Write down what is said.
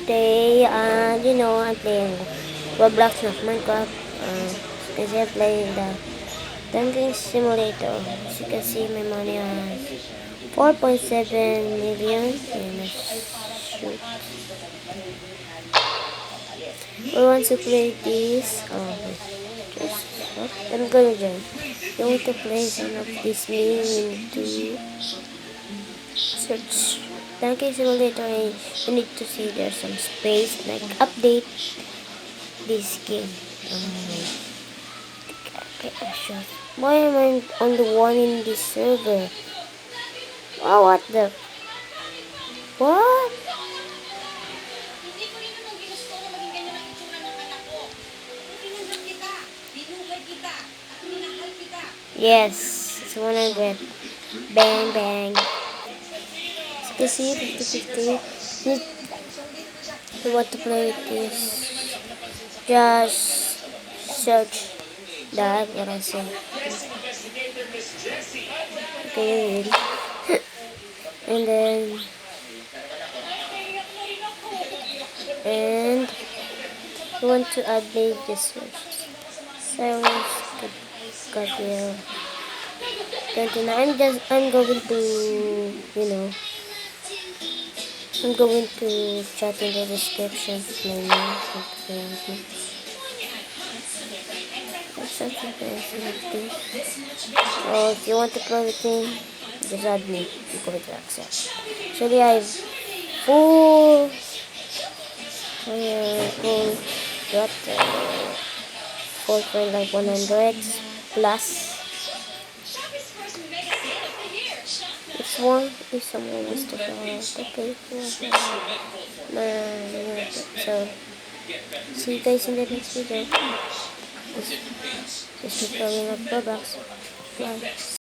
today, I'm playing Roblox, not Minecraft. Because I'm playing the Dungeon Simulator. As you can see, my money is 4.7 million. And shoot. Who wants to play this? Just what? I'm gonna join. You want to play some of this new? You need to search Dungeon Simulator. And you need to see there's some space like update this game. Okay, sure. Why am I on the one in this server? Oh, what the? What? Yes, it's 100. Bang, bang. As you can see, 50-50. You want to play with this? Just search that, what I say. Okay, ready? And then you want to update this search. Silence, Gabriel. I'm going to, I'm going to chat in the description my name. Something like this. Oh, if you want to play with me, just add me. I'm going to accept. Actually, I have full got 4.100 plus. If someone wants to follow, okay. So, see you guys in the next video. Just keep following up Roblox. Bye.